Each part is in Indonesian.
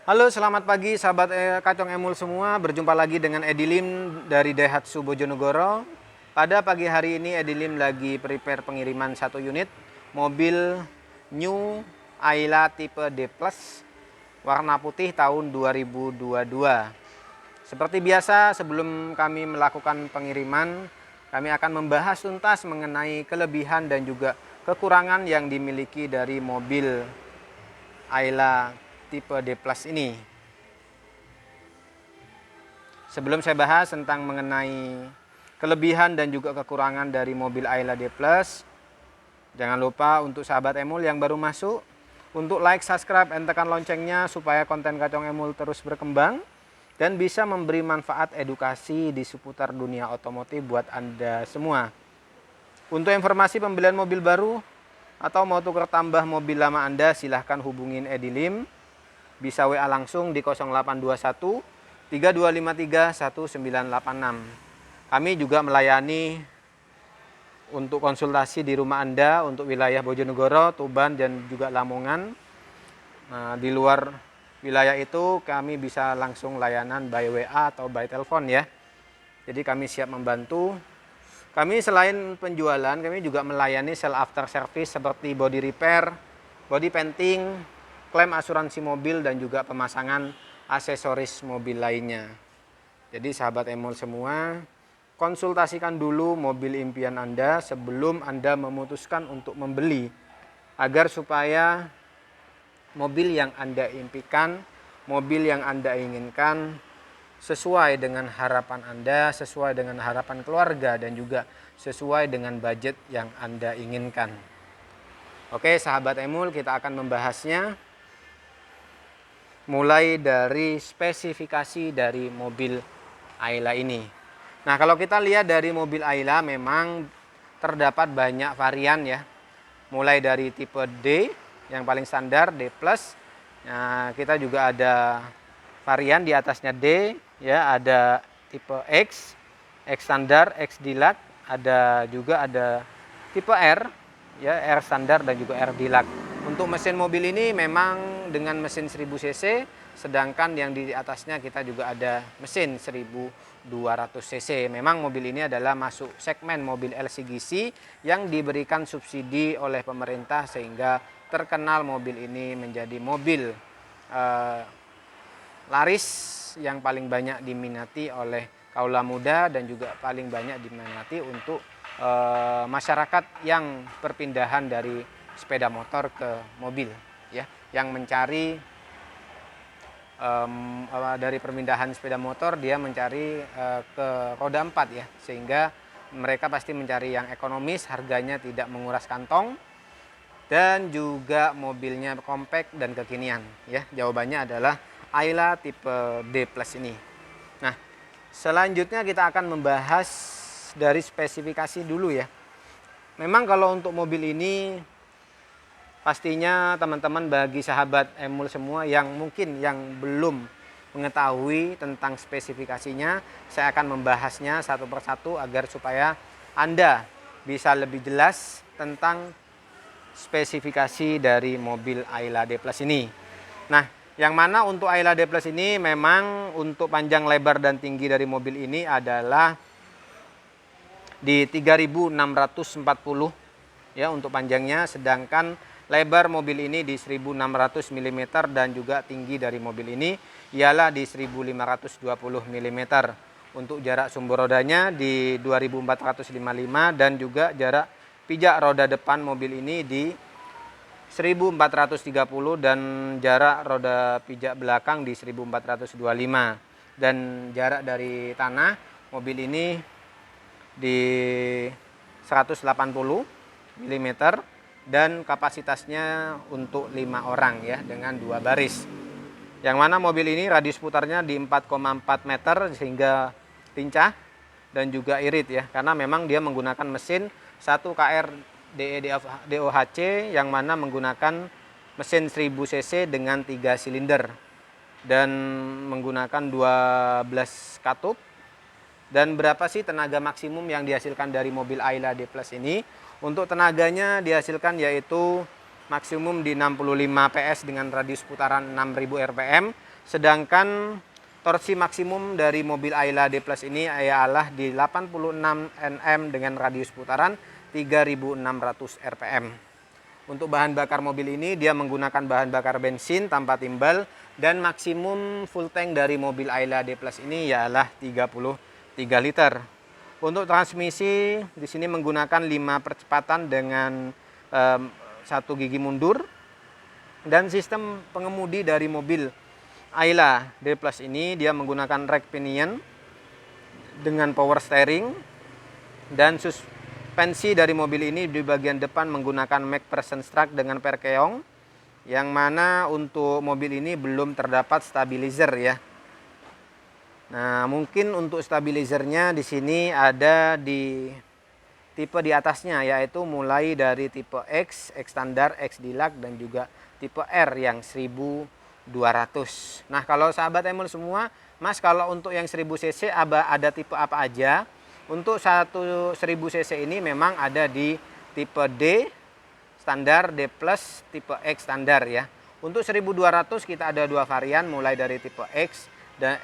Halo, selamat pagi sahabat Kacong Emul semua. Berjumpa lagi dengan Edilim dari Daihatsu Bojonegoro. Pada pagi hari ini Edilim lagi prepare pengiriman satu unit mobil New Ayla tipe D Plus warna putih tahun 2022. Seperti biasa, sebelum kami melakukan pengiriman, kami akan membahas tuntas mengenai kelebihan dan juga kekurangan yang dimiliki dari mobil Ayla tipe D Plus ini. Sebelum saya bahas tentang mengenai kelebihan dan juga kekurangan dari mobil Ayla D Plus, jangan lupa untuk sahabat Emul yang baru masuk, untuk like, subscribe, dan tekan loncengnya supaya konten Kacong Emul terus berkembang dan bisa memberi manfaat edukasi di seputar dunia otomotif buat Anda semua. Untuk informasi pembelian mobil baru atau mau tukar tambah mobil lama Anda, silahkan hubungin Edilim. Bisa WA langsung di 0821 3253 1986. Kami juga melayani untuk konsultasi di rumah Anda untuk wilayah Bojonegoro, Tuban, dan juga Lamongan. Nah, di luar wilayah itu kami bisa langsung layanan by WA atau by telepon ya. Jadi kami siap membantu. Kami selain penjualan, kami juga melayani sell after service seperti body repair, body painting, klaim asuransi mobil, dan juga pemasangan aksesoris mobil lainnya. Jadi sahabat Emul semua, konsultasikan dulu mobil impian Anda sebelum Anda memutuskan untuk membeli, agar supaya mobil yang Anda impikan, mobil yang Anda inginkan sesuai dengan harapan Anda, sesuai dengan harapan keluarga, dan juga sesuai dengan budget yang Anda inginkan. Oke sahabat Emul, kita akan membahasnya mulai dari spesifikasi dari mobil Ayla ini. Nah, kalau kita lihat dari mobil Ayla memang terdapat banyak varian ya. Mulai dari tipe D yang paling standar D+. Nah, kita juga ada varian di atasnya D ya, ada tipe X, X standar, X deluxe, ada tipe R ya, R standar dan juga R deluxe. Untuk mesin mobil ini memang dengan mesin 1000 cc, sedangkan yang di atasnya kita juga ada mesin 1200 cc. Memang mobil ini adalah masuk segmen mobil LCGC yang diberikan subsidi oleh pemerintah sehingga terkenal mobil ini menjadi mobil laris yang paling banyak diminati oleh kaula muda dan juga paling banyak diminati untuk masyarakat yang perpindahan dari sepeda motor ke mobil ya, yang mencari dari perpindahan sepeda motor dia mencari ke roda 4 ya, sehingga mereka pasti mencari yang ekonomis, harganya tidak menguras kantong, dan juga mobilnya compact dan kekinian ya. Jawabannya adalah Ayla tipe D Plus ini. Nah, selanjutnya kita akan membahas dari spesifikasi dulu ya. Memang kalau untuk mobil ini pastinya teman-teman, bagi sahabat Emul semua yang mungkin yang belum mengetahui tentang spesifikasinya, saya akan membahasnya satu persatu agar supaya Anda bisa lebih jelas tentang spesifikasi dari mobil Ayla D Plus ini. Nah, yang mana untuk Ayla D Plus ini memang untuk panjang, lebar, dan tinggi dari mobil ini adalah di 3640 ya untuk panjangnya, sedangkan lebar mobil ini di 1600 mm dan juga tinggi dari mobil ini ialah di 1520 mm. Untuk jarak sumber rodanya di 2455 dan juga jarak pijak roda depan mobil ini di 1430 dan jarak roda pijak belakang di 1425, dan jarak dari tanah mobil ini di 180 mm dan kapasitasnya untuk 5 orang ya, dengan 2 baris. Yang mana mobil ini radius putarnya di 4,4 meter sehingga lincah dan juga irit ya, karena memang dia menggunakan mesin 1 KR DOHC yang mana menggunakan mesin 1000 cc dengan 3 silinder dan menggunakan 12 katup. Dan berapa sih tenaga maksimum yang dihasilkan dari mobil Ayla D Plus ini? Untuk tenaganya dihasilkan yaitu maksimum di 65 PS dengan radius putaran 6000 rpm, sedangkan torsi maksimum dari mobil Ayla D Plus ini ialah di 86 Nm dengan radius putaran 3600 rpm. Untuk bahan bakar mobil ini dia menggunakan bahan bakar bensin tanpa timbal, dan maksimum full tank dari mobil Ayla D Plus ini ialah 33 liter. Untuk transmisi di sini menggunakan 5 percepatan dengan 1 gigi mundur, dan sistem pengemudi dari mobil Ayla D Plus ini dia menggunakan rack pinion dengan power steering, dan suspensi dari mobil ini di bagian depan menggunakan McPherson Struck dengan perkeong, yang mana untuk mobil ini belum terdapat stabilizer ya. Nah, mungkin untuk stabilizernya di sini ada di tipe di atasnya, yaitu mulai dari tipe X, X standar, X deluxe, dan juga tipe R yang 1200. Nah, kalau sahabat Emul semua, Mas, kalau untuk yang 1000 cc ada tipe apa aja? Untuk 1000 cc ini memang ada di tipe D standar, D plus, tipe X standar ya. Untuk 1200 kita ada 2 varian, mulai dari tipe X dan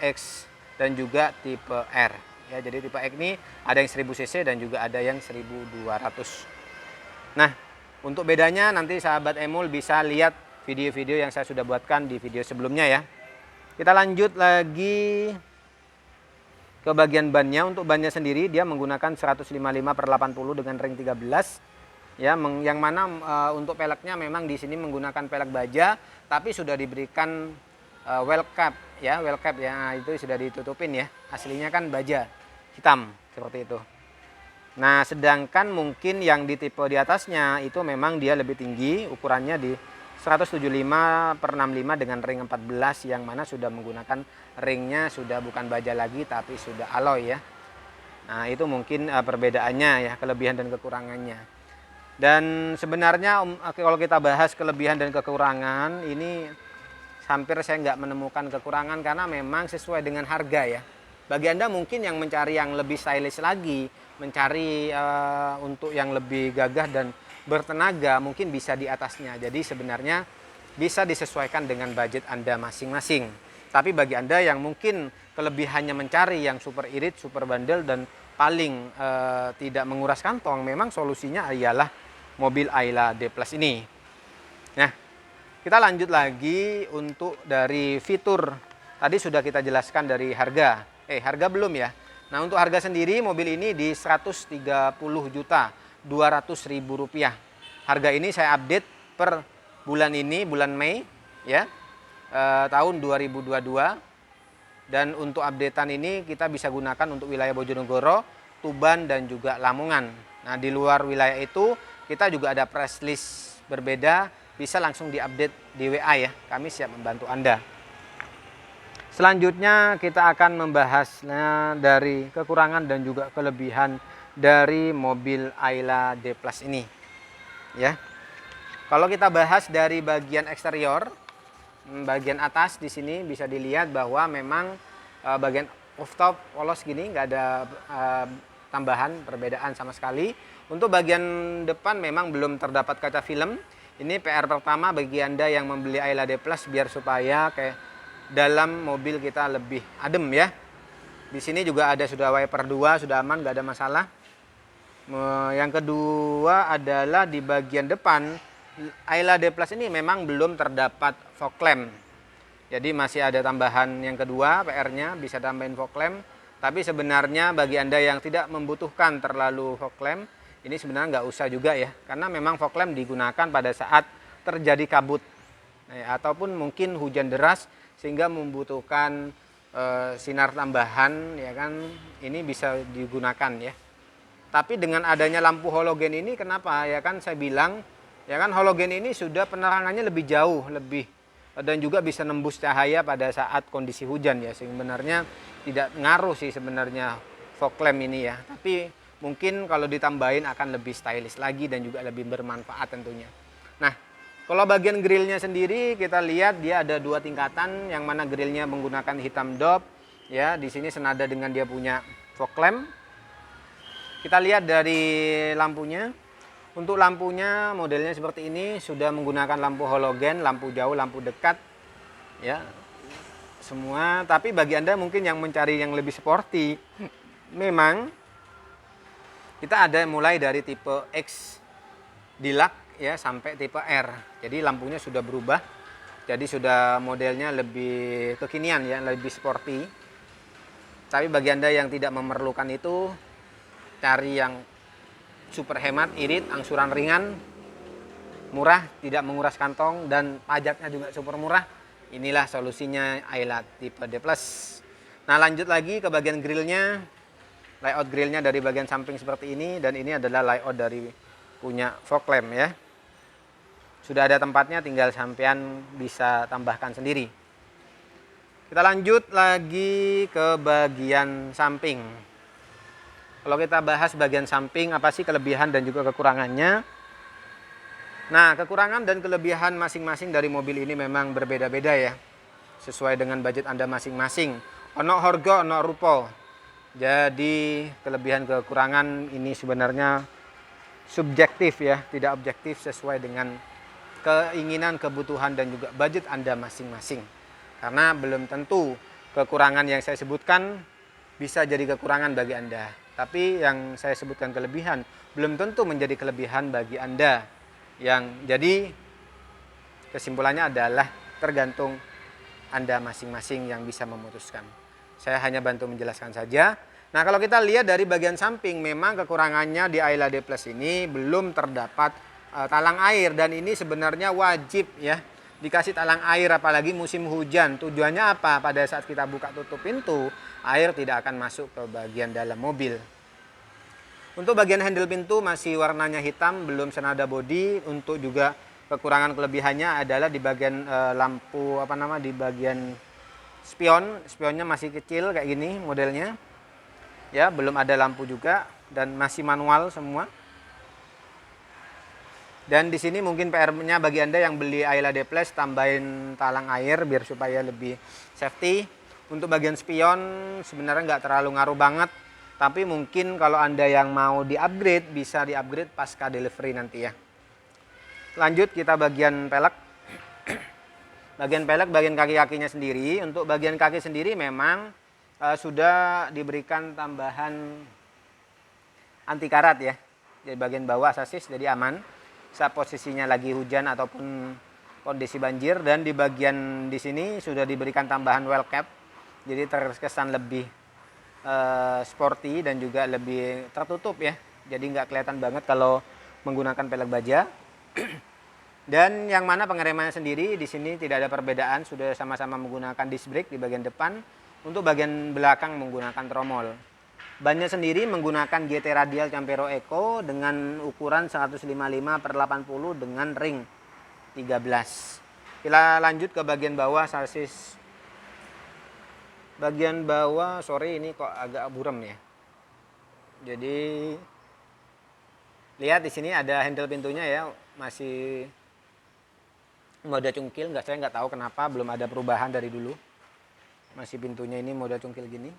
juga tipe R. Ya, jadi tipe X ini ada yang 1000 cc dan juga ada yang 1200. Nah, untuk bedanya nanti sahabat Emul bisa lihat video-video yang saya sudah buatkan di video sebelumnya ya. Kita lanjut lagi ke bagian bannya. Untuk bannya sendiri dia menggunakan 155/80 dengan ring 13 ya, yang mana untuk peleknya memang di sini menggunakan pelek baja, tapi sudah diberikan well cap ya, itu sudah ditutupin ya. Aslinya kan baja hitam seperti itu. Nah, sedangkan mungkin yang di tipe di atasnya itu memang dia lebih tinggi, ukurannya di 175/65 dengan ring 14, yang mana sudah menggunakan ringnya sudah bukan baja lagi tapi sudah alloy ya. Nah, itu mungkin perbedaannya ya, kelebihan dan kekurangannya. Dan sebenarnya kalau kita bahas kelebihan dan kekurangan ini, hampir saya nggak menemukan kekurangan karena memang sesuai dengan harga ya. Bagi Anda mungkin yang mencari yang lebih stylish lagi, mencari untuk yang lebih gagah dan bertenaga, mungkin bisa di atasnya. Jadi sebenarnya bisa disesuaikan dengan budget Anda masing-masing. Tapi bagi Anda yang mungkin kelebihannya mencari yang super irit, super bandel, dan paling tidak menguras kantong, memang solusinya ialah mobil Ayla D Plus ini. Nah, kita lanjut lagi untuk dari fitur. Tadi sudah kita jelaskan dari harga. Harga belum ya. Nah, untuk harga sendiri mobil ini di 130.200.000 rupiah. Harga ini saya update per bulan ini, bulan Mei ya, tahun 2022. Dan untuk updatean ini kita bisa gunakan untuk wilayah Bojonegoro, Tuban, dan juga Lamongan. Nah, di luar wilayah itu kita juga ada press list berbeda, bisa langsung diupdate di WA ya. Kami siap membantu Anda. Selanjutnya kita akan membahasnya dari kekurangan dan juga kelebihan dari mobil Ayla D Plus ini. Ya. Kalau kita bahas dari bagian eksterior, bagian atas di sini bisa dilihat bahwa memang bagian rooftop polos gini, nggak ada tambahan perbedaan sama sekali. Untuk bagian depan memang belum terdapat kaca film. Ini PR pertama bagi Anda yang membeli Ayla D Plus, biar supaya kayak dalam mobil kita lebih adem ya. Di sini juga ada sudah wiper 2, sudah aman, nggak ada masalah. Yang kedua adalah di bagian depan Ayla D Plus ini memang belum terdapat fog lamp. Jadi masih ada tambahan yang kedua, PR-nya bisa tambahin fog lamp. Tapi sebenarnya bagi Anda yang tidak membutuhkan terlalu fog lamp, ini sebenarnya nggak usah juga ya, karena memang fog lamp digunakan pada saat terjadi kabut ataupun mungkin hujan deras sehingga membutuhkan sinar tambahan ya kan, ini bisa digunakan ya. Tapi dengan adanya lampu halogen ini, kenapa ya kan saya bilang ya kan, halogen ini sudah penerangannya lebih jauh, lebih, dan juga bisa nembus cahaya pada saat kondisi hujan ya. Sebenarnya tidak ngaruh sih sebenarnya fog lamp ini ya, tapi mungkin kalau ditambahin akan lebih stylish lagi dan juga lebih bermanfaat tentunya. Nah, kalau bagian grillnya sendiri kita lihat dia ada 2 tingkatan, yang mana grillnya menggunakan hitam dop ya. Di sini senada dengan dia punya fog lamp. Kita lihat dari lampunya. Untuk lampunya modelnya seperti ini, sudah menggunakan lampu halogen, lampu jauh, lampu dekat, ya semua. Tapi bagi Anda mungkin yang mencari yang lebih sporty, memang kita ada mulai dari tipe X Deluxe ya sampai tipe R. Jadi lampunya sudah berubah, jadi sudah modelnya lebih kekinian ya, lebih sporty. Tapi bagi Anda yang tidak memerlukan itu, cari yang super hemat, irit, angsuran ringan, murah, tidak menguras kantong, dan pajaknya juga super murah. Inilah solusinya Ayla tipe D+. Nah, lanjut lagi ke bagian grillnya. Layout grillnya dari bagian samping seperti ini, dan ini adalah layout dari punya fog lamp ya. Sudah ada tempatnya, tinggal sampean bisa tambahkan sendiri. Kita lanjut lagi ke bagian samping. Kalau kita bahas bagian samping, apa sih kelebihan dan juga kekurangannya? Nah, kekurangan dan kelebihan masing-masing dari mobil ini memang berbeda-beda ya. Sesuai dengan budget Anda masing-masing. Ono harga, ono rupa. Jadi, kelebihan kekurangan ini sebenarnya subjektif ya, tidak objektif, sesuai dengan keinginan, kebutuhan, dan juga budget Anda masing-masing. Karena belum tentu kekurangan yang saya sebutkan bisa jadi kekurangan bagi Anda. Tapi yang saya sebutkan kelebihan belum tentu menjadi kelebihan bagi Anda. Yang jadi kesimpulannya adalah tergantung Anda masing-masing yang bisa memutuskan. Saya hanya bantu menjelaskan saja. Nah, kalau kita lihat dari bagian samping, memang kekurangannya di Ayla D Plus ini belum terdapat talang air, dan ini sebenarnya wajib ya dikasih talang air, apalagi musim hujan. Tujuannya apa? Pada saat kita buka tutup pintu, air tidak akan masuk ke bagian dalam mobil. Untuk bagian handle pintu masih warnanya hitam, belum senada bodi. Untuk juga kekurangan kelebihannya adalah di bagian lampu di bagian spionnya masih kecil kayak gini modelnya. Ya, belum ada lampu juga dan masih manual semua. Dan di sini mungkin PR-nya bagi Anda yang beli Ayla D Plus, tambahin talang air biar supaya lebih safety. Untuk bagian spion sebenarnya nggak terlalu ngaruh banget. Tapi mungkin kalau Anda yang mau di-upgrade, bisa di-upgrade pasca delivery nanti ya. Lanjut kita bagian pelek. Bagian pelek, bagian kaki-kakinya sendiri. Untuk bagian kaki sendiri memang sudah diberikan tambahan anti karat ya. Jadi bagian bawah sasis jadi aman saat posisinya lagi hujan ataupun kondisi banjir. Dan di bagian di sini sudah diberikan tambahan well cap. Jadi terkesan lebih sporty dan juga lebih tertutup ya. Jadi nggak kelihatan banget kalau menggunakan pelek baja. Dan yang mana pengeremannya sendiri di sini tidak ada perbedaan, sudah sama-sama menggunakan disc brake di bagian depan. Untuk bagian belakang menggunakan tromol. Bannya sendiri menggunakan GT Radial Campero Eco dengan ukuran 155/80 dengan ring 13. Kita lanjut ke bagian bawah sasis. Bagian bawah, sorry ini kok agak buram ya. Jadi lihat di sini ada handle pintunya ya, masih mode cungkil. Saya nggak tahu kenapa belum ada perubahan dari dulu. Masih pintunya ini mode cungkil gini.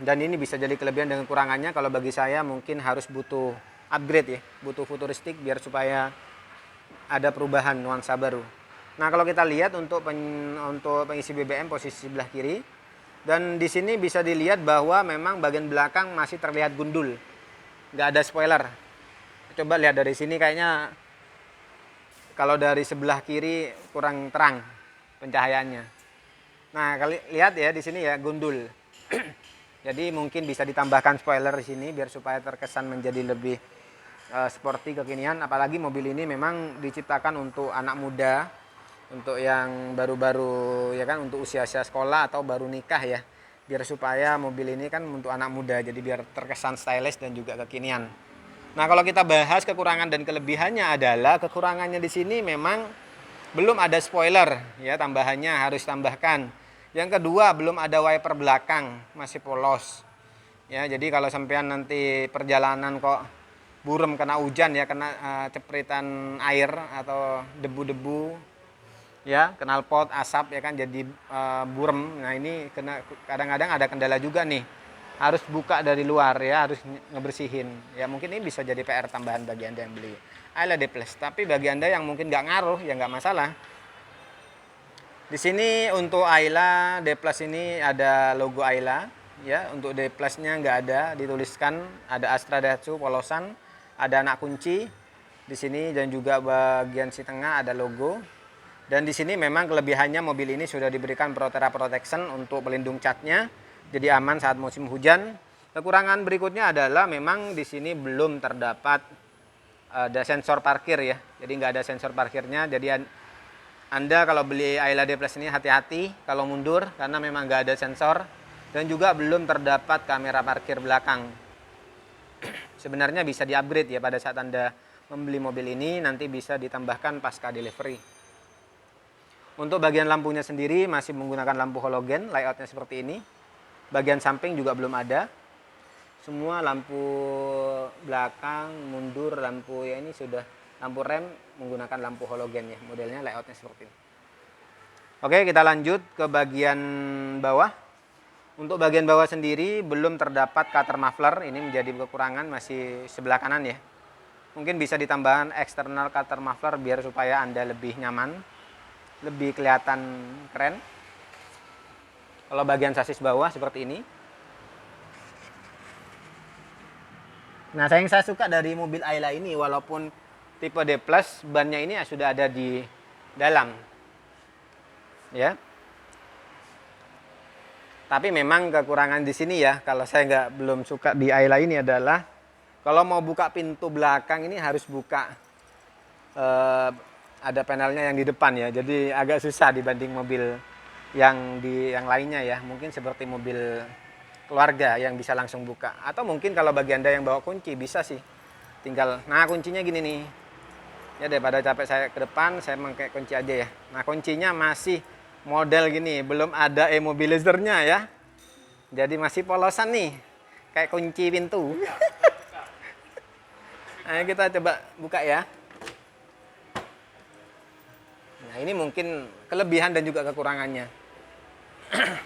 Dan ini bisa jadi kelebihan dan kekurangannya. Kalau bagi saya mungkin harus butuh upgrade ya, butuh futuristik biar supaya ada perubahan nuansa baru. Nah, kalau kita lihat untuk pengisi BBM posisi sebelah kiri, dan di sini bisa dilihat bahwa memang bagian belakang masih terlihat gundul, nggak ada spoiler. Coba lihat dari sini, kayaknya kalau dari sebelah kiri kurang terang pencahayaannya. Nah, lihat ya di sini ya gundul. Jadi mungkin bisa ditambahkan spoiler di sini biar supaya terkesan menjadi lebih sporty kekinian. Apalagi mobil ini memang diciptakan untuk anak muda, untuk yang baru-baru ya kan, untuk usia-usia sekolah atau baru nikah ya. Biar supaya mobil ini kan untuk anak muda, jadi biar terkesan stylish dan juga kekinian. Nah, kalau kita bahas kekurangan dan kelebihannya adalah kekurangannya di sini memang belum ada spoiler ya, tambahannya harus tambahkan. Yang kedua, belum ada wiper belakang, masih polos. Ya, jadi kalau sampean nanti perjalanan kok burem kena hujan ya, kena cepritan air atau debu-debu ya, knalpot, asap ya kan, jadi burem. Nah, ini kadang-kadang ada kendala juga nih. harus buka dari luar ya, harus ngebersihin. Ya mungkin ini bisa jadi PR tambahan bagi Anda yang beli Ayla D+. Tapi bagi Anda yang mungkin nggak ngaruh, ya nggak masalah. Di sini untuk Ayla D+ ini ada logo Ayla, ya. Untuk D+-nya nggak ada, dituliskan ada Astra Daihatsu polosan, ada anak kunci di sini dan juga bagian si tengah ada logo. Dan di sini memang kelebihannya mobil ini sudah diberikan Proterra Protection untuk pelindung catnya, jadi aman saat musim hujan. Kekurangan berikutnya adalah memang di sini belum terdapat ada sensor parkir ya. Jadi nggak ada sensor parkirnya. Jadi Anda kalau beli Ayla D+ ini hati-hati kalau mundur karena memang nggak ada sensor dan juga belum terdapat kamera parkir belakang. Sebenarnya bisa di-upgrade ya pada saat Anda membeli mobil ini, nanti bisa ditambahkan pasca delivery. Untuk bagian lampunya sendiri masih menggunakan lampu halogen, layoutnya seperti ini. Bagian samping juga belum ada. Semua lampu belakang, mundur, lampu ya ini sudah lampu rem menggunakan lampu halogen ya. Modelnya layoutnya seperti ini. Oke, kita lanjut ke bagian bawah. Untuk bagian bawah sendiri belum terdapat cutter muffler. Ini menjadi kekurangan, masih sebelah kanan ya. Mungkin bisa ditambahkan eksternal cutter muffler biar supaya Anda lebih nyaman, lebih kelihatan keren. Kalau bagian sasis bawah seperti ini. Nah, yang saya suka dari mobil Ayla ini, walaupun tipe D+, bannya ini sudah ada di dalam. Ya. Tapi memang kekurangan di sini ya, kalau saya belum suka di Ayla ini adalah kalau mau buka pintu belakang ini harus buka ada panelnya yang di depan ya. Jadi agak susah dibanding mobil yang lainnya ya. Mungkin seperti mobil keluarga yang bisa langsung buka. Atau mungkin kalau bagi Anda yang bawa kunci bisa sih. Tinggal, nah kuncinya gini nih. Ya daripada capek saya ke depan, saya pakai kunci aja ya. Nah kuncinya masih model gini, belum ada immobilizernya ya. Jadi masih polosan nih, kayak kunci pintu. Ayo kita coba buka ya. Nah ini mungkin kelebihan dan juga kekurangannya.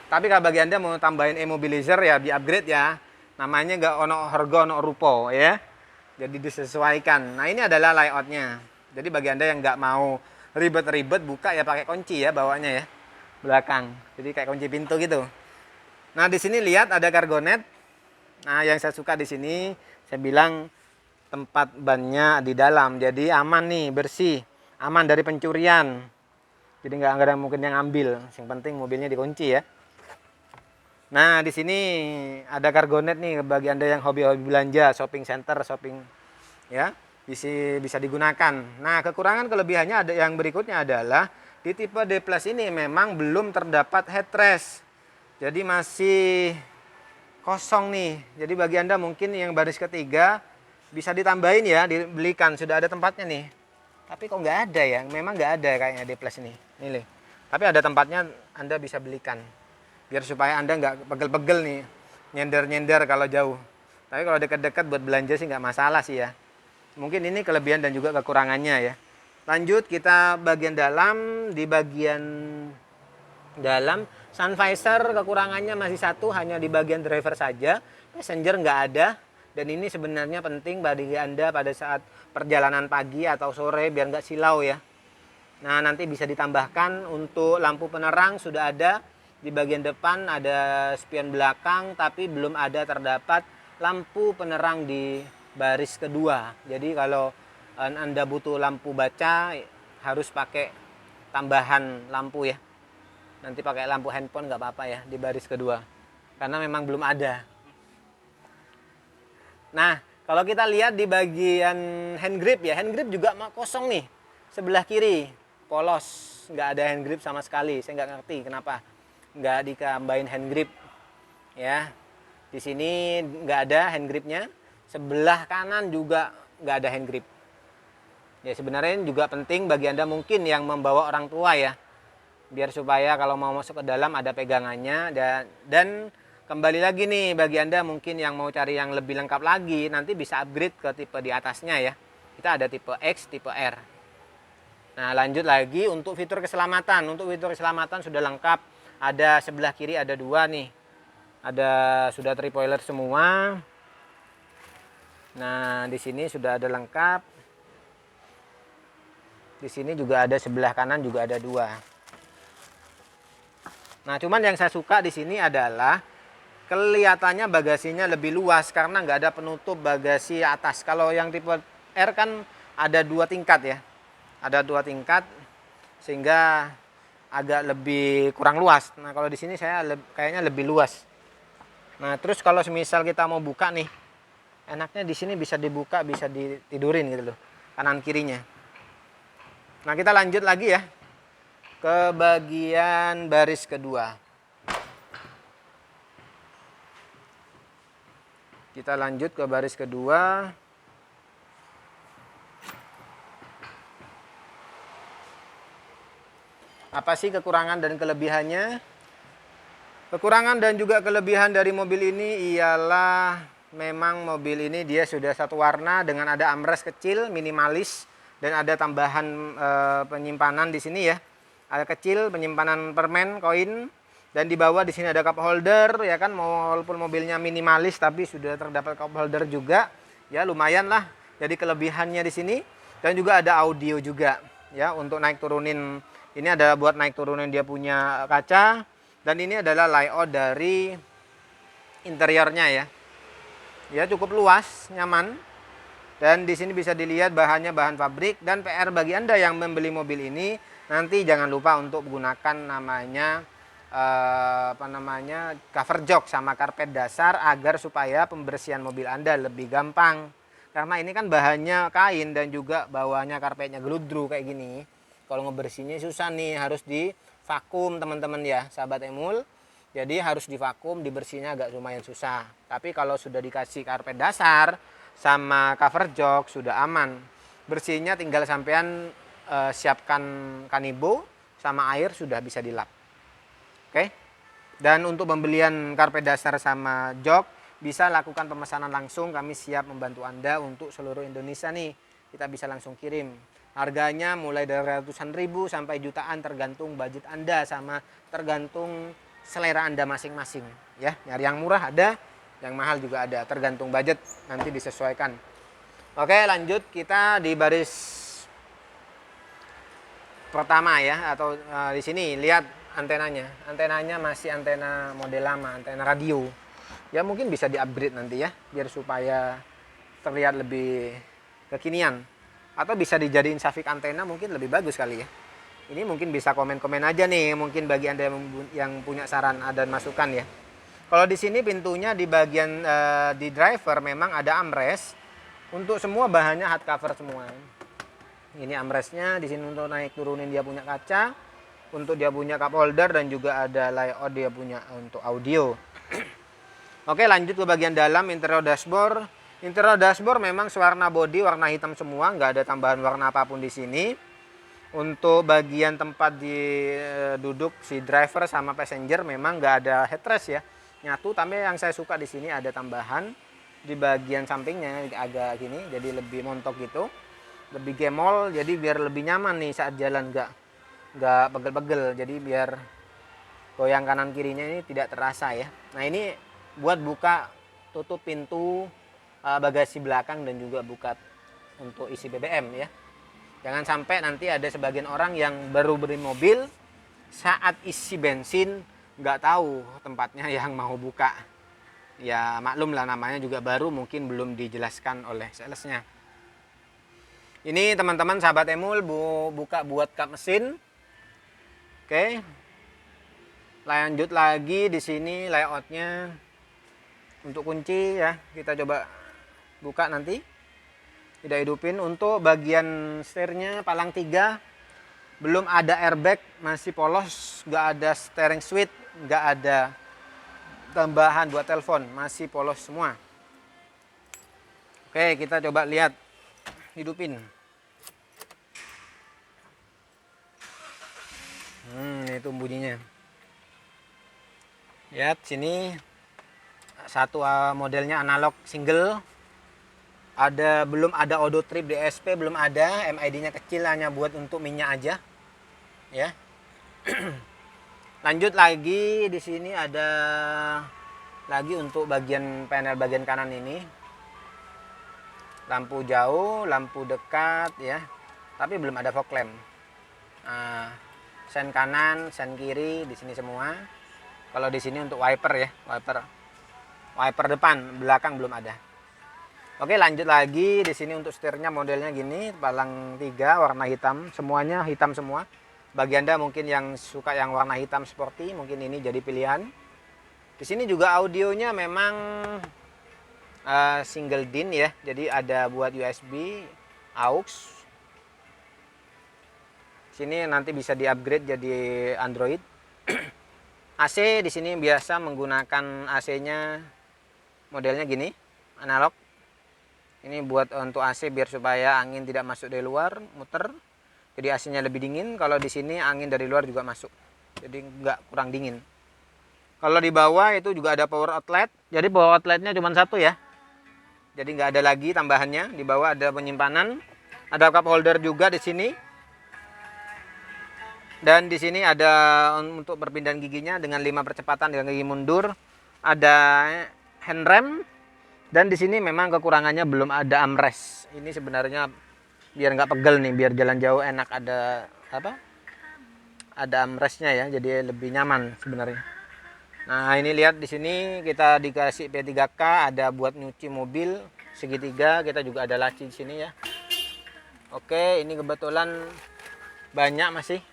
Tapi kalau bagi Anda mau tambahin immobilizer ya di upgrade ya. Namanya nggak ono harga ono rupo ya. Jadi disesuaikan. Nah ini adalah layoutnya. Jadi bagi Anda yang nggak mau ribet-ribet buka ya pakai kunci ya bawahnya ya. Belakang. Jadi kayak kunci pintu gitu. Nah, di sini lihat ada kargonet. Nah, yang saya suka di sini saya bilang tempat bannya di dalam. Jadi aman nih, bersih, aman dari pencurian. Jadi nggak ada mungkin yang ambil. Yang penting mobilnya dikunci ya. Nah, di sini ada kargonet nih bagi Anda yang hobi-hobi belanja, shopping center, shopping ya. Bisa digunakan. Nah, kekurangan kelebihannya ada yang berikutnya adalah di tipe D+ ini memang belum terdapat headrest. Jadi masih kosong nih. Jadi bagi Anda mungkin yang baris ketiga bisa ditambahin ya, dibelikan. Sudah ada tempatnya nih. Tapi kok nggak ada ya? Memang nggak ada kayaknya D+ ini. Nih. Tapi ada tempatnya, Anda bisa belikan. Biar supaya Anda nggak pegel-pegel nih. Nyender-nyender kalau jauh. Tapi kalau dekat-dekat buat belanja sih nggak masalah sih ya. Mungkin ini kelebihan dan juga kekurangannya ya. Lanjut kita bagian dalam. Di bagian dalam sun visor kekurangannya masih satu, hanya di bagian driver saja. Passenger nggak ada. Dan ini sebenarnya penting bagi Anda pada saat perjalanan pagi atau sore biar nggak silau ya. Nah nanti bisa ditambahkan untuk lampu penerang sudah ada. Di bagian depan ada spion belakang tapi belum ada terdapat lampu penerang di baris kedua. Jadi kalau Anda butuh lampu baca harus pakai tambahan lampu ya. Nanti pakai lampu handphone nggak apa-apa ya di baris kedua. Karena memang belum ada. Nah, kalau kita lihat di bagian hand grip ya, hand grip juga kosong nih. Sebelah kiri polos, nggak ada hand grip sama sekali. Saya nggak ngerti kenapa nggak ditambahin hand grip. Ya, di sini nggak ada hand gripnya. Sebelah kanan juga nggak ada hand grip. Ya sebenarnya juga penting bagi Anda mungkin yang membawa orang tua ya. Biar supaya kalau mau masuk ke dalam ada pegangannya. Dan kembali lagi nih bagi Anda mungkin yang mau cari yang lebih lengkap lagi. Nanti bisa upgrade ke tipe di atasnya ya. Kita ada tipe X, tipe R. Nah lanjut lagi untuk fitur keselamatan. Untuk fitur keselamatan sudah lengkap. Ada sebelah kiri ada dua nih. sudah tripoiler semua. Nah, di sini sudah ada lengkap. Di sini juga ada, sebelah kanan juga ada 2. Nah, cuman yang saya suka di sini adalah kelihatannya bagasinya lebih luas karena nggak ada penutup bagasi atas. Kalau yang tipe R kan ada 2 tingkat ya. Ada 2 tingkat sehingga agak lebih kurang luas. Nah, kalau di sini saya kayaknya lebih luas. Nah, terus kalau semisal kita mau buka nih, enaknya di sini bisa dibuka, bisa ditidurin gitu loh, kanan kirinya. Nah, kita lanjut lagi ya ke bagian baris kedua. Kita lanjut ke baris kedua. Apa sih kekurangan dan kelebihannya? Kekurangan dan juga kelebihan dari mobil ini ialah memang mobil ini dia sudah satu warna dengan ada armrest kecil, minimalis, dan ada tambahan penyimpanan di sini ya. Ada kecil penyimpanan permen, koin, dan di bawah di sini ada cup holder ya kan, walaupun mobilnya minimalis tapi sudah terdapat cup holder juga. Ya lumayan lah. Jadi kelebihannya di sini, dan juga ada audio juga ya untuk naik turunin. Ini adalah buat naik turunin dia punya kaca. Dan ini adalah layout dari interiornya ya. Ya cukup luas, nyaman. Dan di sini bisa dilihat bahannya bahan pabrik. Dan PR bagi Anda yang membeli mobil ini, nanti jangan lupa untuk menggunakan namanya cover jok sama karpet dasar agar supaya pembersihan mobil Anda lebih gampang. Karena ini kan bahannya kain dan juga bawahnya karpetnya geludru kayak gini. Kalau ngebersihinnya susah nih, harus di vakum teman-teman ya, sahabat Emul. Jadi harus divakum, dibersihnya agak lumayan susah. Tapi kalau sudah dikasih karpet dasar sama cover jok sudah aman. Bersihnya tinggal sampean siapkan kanibo sama air sudah bisa dilap. Oke. Dan untuk pembelian karpet dasar sama jok bisa lakukan pemesanan langsung, kami siap membantu Anda untuk seluruh Indonesia nih. Kita bisa langsung kirim. Harganya mulai dari ratusan ribu sampai jutaan tergantung budget Anda sama tergantung selera Anda masing-masing ya. Nyari yang murah ada, yang mahal juga ada, tergantung budget nanti disesuaikan. Oke, lanjut kita di baris pertama ya, atau di sini lihat antenanya. Antenanya masih antena model lama, antena radio. Ya mungkin bisa di-upgrade nanti ya biar supaya terlihat lebih kekinian. Atau bisa dijadiin safik antena, mungkin lebih bagus kali ya. Ini mungkin bisa komen-komen aja nih, mungkin bagi Anda yang punya saran dan masukan ya. Kalau di sini pintunya di bagian di driver memang ada armrest. Untuk semua bahannya hardcover semua. Ini armrestnya, di sini untuk naik turunin dia punya kaca, untuk dia punya cup holder, dan juga ada layout dia punya untuk audio. Oke, lanjut ke bagian dalam interior dashboard. Interior dashboard memang warna body warna hitam semua, nggak ada tambahan warna apapun di sini. Untuk bagian tempat duduk si driver sama passenger memang nggak ada headrest ya, nyatu. Tapi yang saya suka di sini ada tambahan di bagian sampingnya agak gini, jadi lebih montok gitu, lebih gemol, jadi biar lebih nyaman nih saat jalan, nggak pegel-pegel. Jadi biar goyang kanan kirinya ini tidak terasa ya. Nah ini buat buka tutup pintu bagasi belakang dan juga buka untuk isi BBM ya. Jangan sampai nanti ada sebagian orang yang baru beli mobil saat isi bensin nggak tahu tempatnya yang mau buka. Ya maklum lah, namanya juga baru, mungkin belum dijelaskan oleh salesnya. Ini teman-teman sahabat Emul buka buat kap mesin. Oke. Lanjut lagi di sini layoutnya untuk kunci ya, kita coba buka nanti, tidak hidupin. Untuk bagian setirnya palang 3, belum ada airbag, masih polos, nggak ada steering switch, nggak ada tambahan buat telepon, masih polos semua. Oke, kita coba lihat, hidupin. Itu bunyinya. Lihat sini, satu modelnya analog single. Belum ada auto trip DSP, belum ada. MID-nya kecil, hanya buat untuk minyak aja. Ya. Lanjut lagi di sini ada lagi untuk bagian panel bagian kanan ini. Lampu jauh, lampu dekat ya. Tapi belum ada fog lamp. Nah, sen kanan, sen kiri di sini semua. Kalau di sini untuk wiper ya, wiper depan, belakang belum ada. Oke, lanjut lagi. Di sini untuk setirnya modelnya gini, palang 3 warna hitam, semuanya hitam semua. Bagi Anda mungkin yang suka yang warna hitam sporty, mungkin ini jadi pilihan. Di sini juga audionya memang single DIN ya, jadi ada buat USB, AUX. Sini nanti bisa di-upgrade jadi Android. AC di sini biasa menggunakan AC-nya modelnya gini, analog. Ini buat untuk AC biar supaya angin tidak masuk dari luar, muter. Jadi AC-nya lebih dingin. Kalau di sini angin dari luar juga masuk, jadi nggak kurang dingin. Kalau di bawah itu juga ada power outlet. Jadi power outletnya cuma satu ya. Jadi nggak ada lagi tambahannya. Di bawah ada penyimpanan. Ada cup holder juga di sini. Dan di sini ada untuk perpindahan giginya dengan 5 percepatan dengan gigi mundur. Ada handrem. Dan di sini memang kekurangannya belum ada armrest. Ini sebenarnya biar nggak pegel nih, biar jalan jauh enak ada apa? Ada armrestnya ya, jadi lebih nyaman sebenarnya. Nah, ini lihat di sini kita dikasih P3K, ada buat nyuci mobil segitiga, kita juga ada laci di sini ya. Oke, ini kebetulan banyak masih.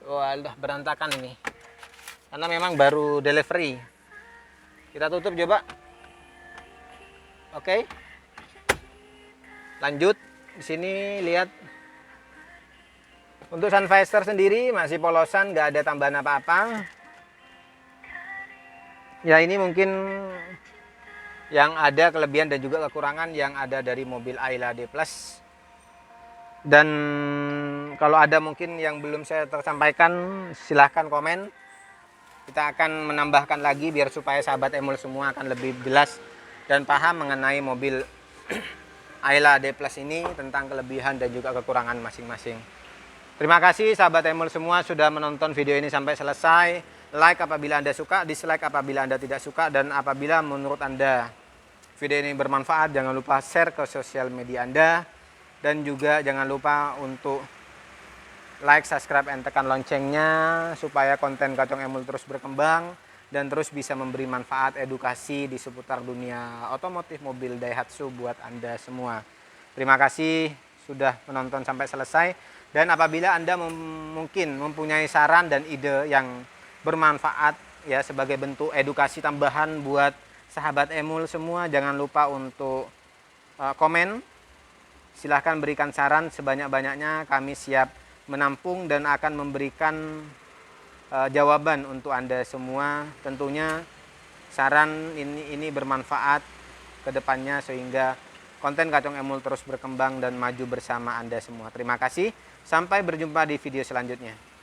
Wah, udah berantakan ini. Karena memang baru delivery. Kita tutup coba. Oke. Lanjut di sini lihat. Untuk sun visor sendiri masih polosan, nggak ada tambahan apa-apa. Ya, ini mungkin yang ada kelebihan dan juga kekurangan yang ada dari mobil Ayla D Plus. Dan kalau ada mungkin yang belum saya tersampaikan, silahkan komen. Kita akan menambahkan lagi biar supaya sahabat Emul semua akan lebih jelas dan paham mengenai mobil Ayla D Plus ini, tentang kelebihan dan juga kekurangan masing-masing. Terima kasih sahabat Emul semua sudah menonton video ini sampai selesai. Like apabila Anda suka, dislike apabila Anda tidak suka, dan apabila menurut Anda video ini bermanfaat, jangan lupa share ke sosial media Anda, dan juga jangan lupa untuk like, subscribe, and tekan loncengnya supaya konten Kacong Emul terus berkembang dan terus bisa memberi manfaat edukasi di seputar dunia otomotif mobil Daihatsu buat Anda semua. Terima kasih sudah menonton sampai selesai, dan apabila Anda mungkin mempunyai saran dan ide yang bermanfaat ya sebagai bentuk edukasi tambahan buat sahabat Emul semua, jangan lupa untuk komen. Silahkan berikan saran sebanyak-banyaknya, kami siap menampung dan akan memberikan jawaban untuk Anda semua. Tentunya saran ini bermanfaat ke depannya sehingga konten Kacong Emul terus berkembang dan maju bersama Anda semua. Terima kasih, sampai berjumpa di video selanjutnya.